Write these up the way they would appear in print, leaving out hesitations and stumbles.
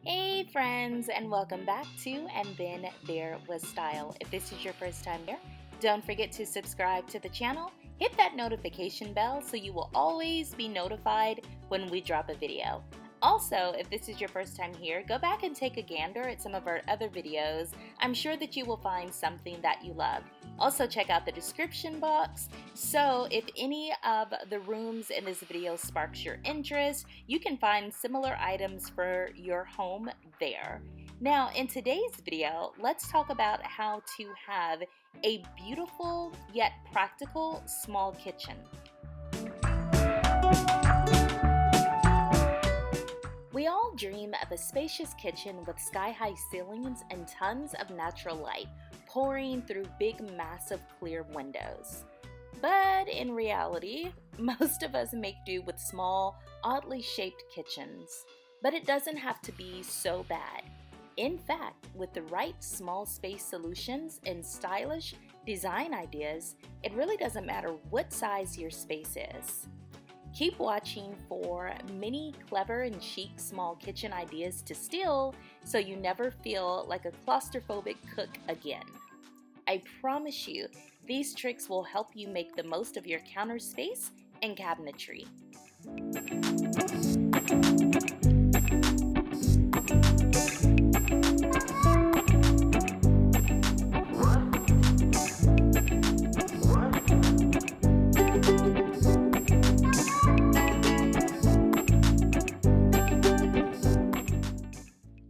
Hey friends, and welcome back to And Then There Was Style. If this is your first time here, don't forget to subscribe to the channel, hit that notification bell so you will always be notified when we drop a video. Also, if this is your first time here, go back and take a gander at some of our other videos. I'm sure that you will find something that you love. Also, check out the description box. So if any of the rooms in this video sparks your interest, you can find similar items for your home there. Now, in today's video, let's talk about how to have a beautiful yet practical small kitchen. We all dream of a spacious kitchen with sky-high ceilings and tons of natural light pouring through big, massive, clear windows. But in reality, most of us make do with small, oddly shaped kitchens. But it doesn't have to be so bad. In fact, with the right small space solutions and stylish design ideas, it really doesn't matter what size your space is. Keep watching for many clever and chic small kitchen ideas to steal so you never feel like a claustrophobic cook again. I promise you, these tricks will help you make the most of your counter space and cabinetry.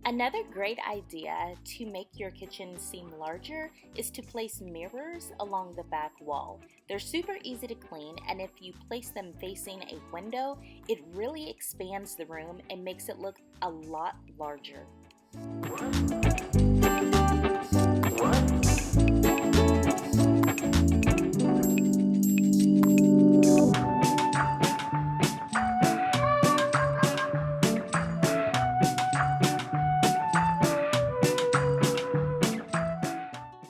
Another great idea to make your kitchen seem larger is to place mirrors along the back wall. They're super easy to clean, and if you place them facing a window, it really expands the room and makes it look a lot larger.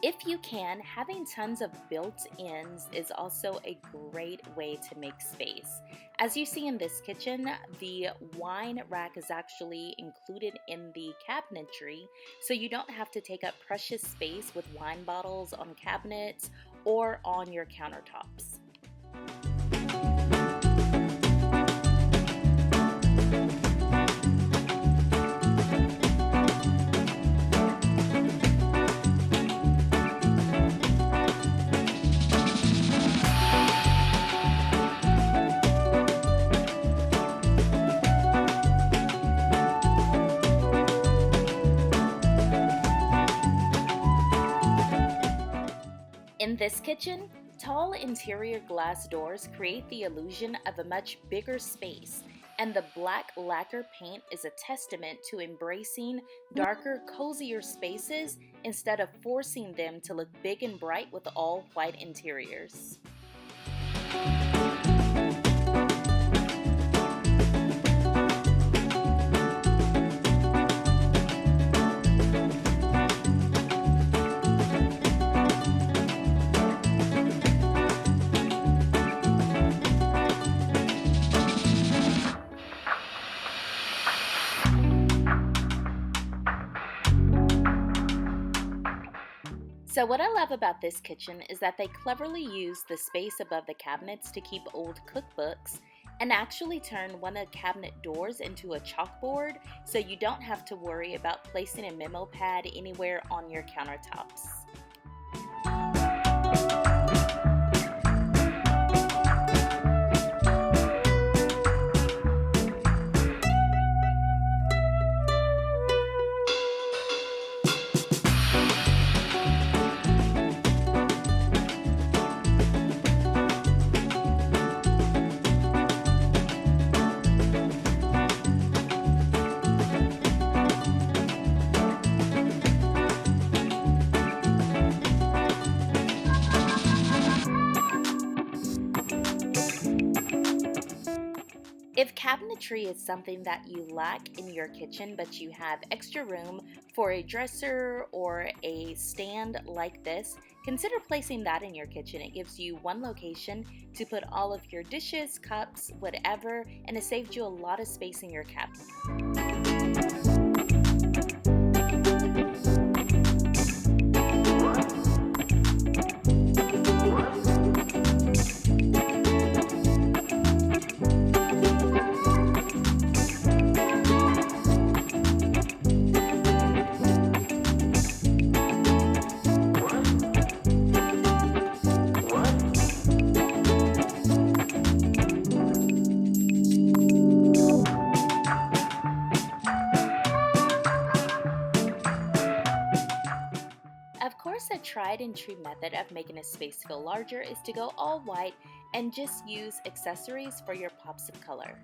If you can, having tons of built-ins is also a great way to make space. As you see in this kitchen, the wine rack is actually included in the cabinetry, so you don't have to take up precious space with wine bottles on cabinets or on your countertops. In this kitchen, tall interior glass doors create the illusion of a much bigger space, and the black lacquer paint is a testament to embracing darker, cozier spaces instead of forcing them to look big and bright with all white interiors. So what I love about this kitchen is that they cleverly use the space above the cabinets to keep old cookbooks and actually turn one of the cabinet doors into a chalkboard so you don't have to worry about placing a memo pad anywhere on your countertops. If cabinetry is something that you lack in your kitchen but you have extra room for a dresser or a stand like this, consider placing that in your kitchen. It gives you one location to put all of your dishes, cups, whatever, and it saves you a lot of space in your cabinet. Of course, a tried and true method of making a space feel larger is to go all white and just use accessories for your pops of color.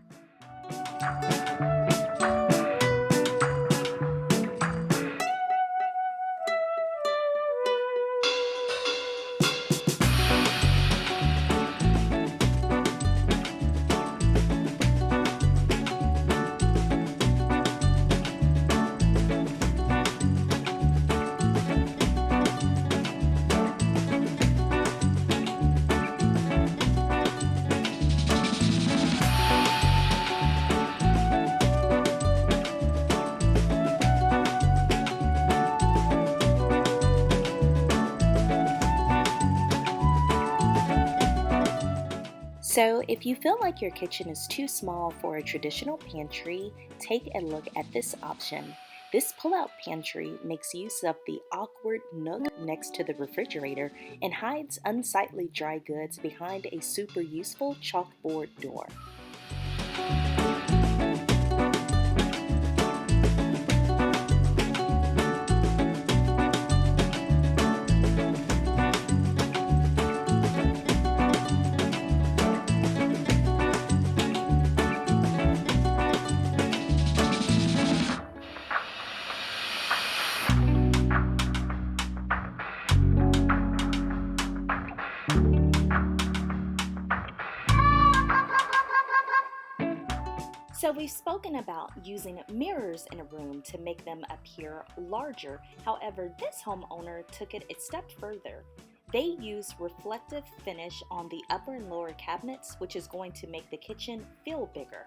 So if you feel like your kitchen is too small for a traditional pantry, take a look at this option. This pull-out pantry makes use of the awkward nook next to the refrigerator and hides unsightly dry goods behind a super useful chalkboard door. So we've spoken about using mirrors in a room to make them appear larger. However, this homeowner took it a step further. They used reflective finish on the upper and lower cabinets, which is going to make the kitchen feel bigger.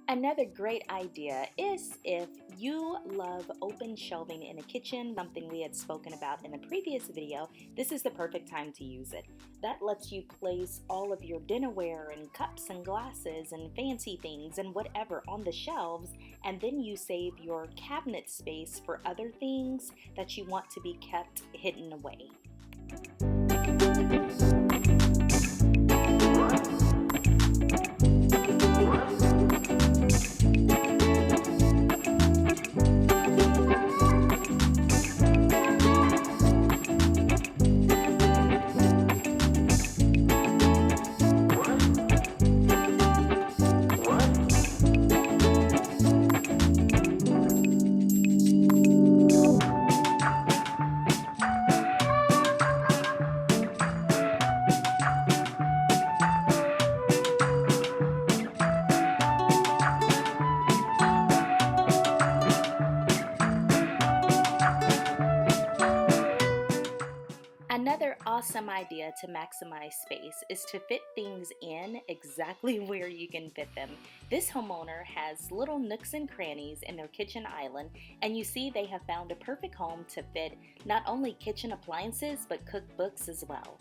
Another great idea is if you love open shelving in a kitchen, something we had spoken about in the previous video, this is the perfect time to use it. That lets you place all of your dinnerware and cups and glasses and fancy things and whatever on the shelves, and then you save your cabinet space for other things that you want to be kept hidden away. Another awesome idea to maximize space is to fit things in exactly where you can fit them. This homeowner has little nooks and crannies in their kitchen island, and you see they have found a perfect home to fit not only kitchen appliances but cookbooks as well.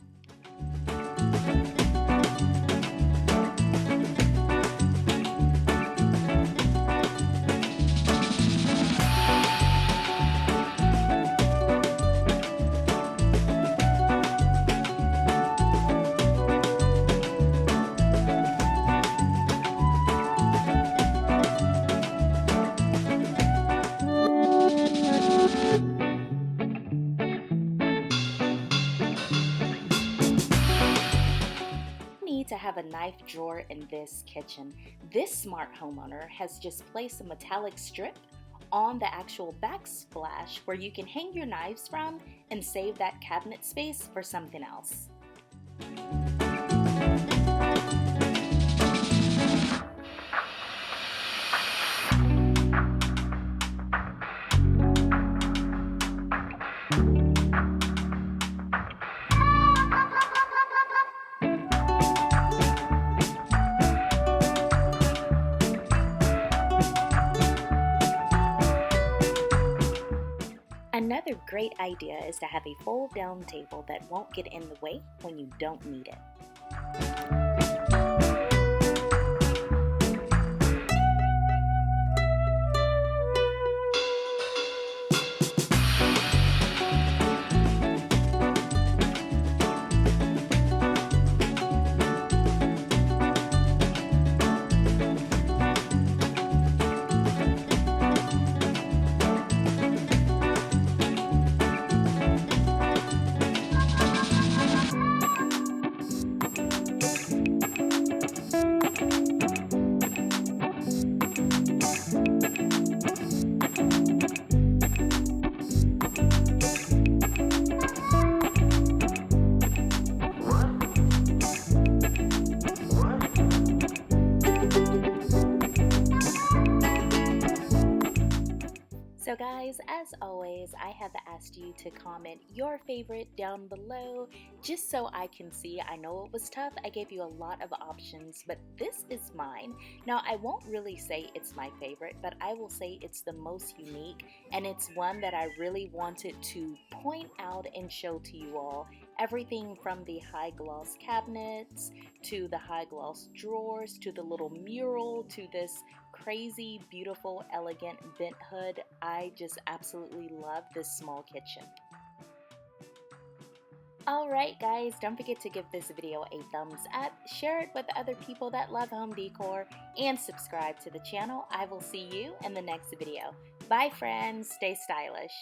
have a knife drawer in this kitchen. This smart homeowner has just placed a metallic strip on the actual backsplash where you can hang your knives from and save that cabinet space for something else. Another great idea is to have a fold-down table that won't get in the way when you don't need it. So guys, as always, I have asked you to comment your favorite down below just so I can see. I know it was tough. I gave you a lot of options, but this is mine. Now, I won't really say it's my favorite, but I will say it's the most unique, and it's one that I really wanted to point out and show to you all. Everything from the high gloss cabinets to the high gloss drawers to the little mural to this crazy, beautiful, elegant vent hood. I just absolutely love this small kitchen. Alright guys, don't forget to give this video a thumbs up, share it with other people that love home decor, and subscribe to the channel. I will see you in the next video. Bye friends, stay stylish.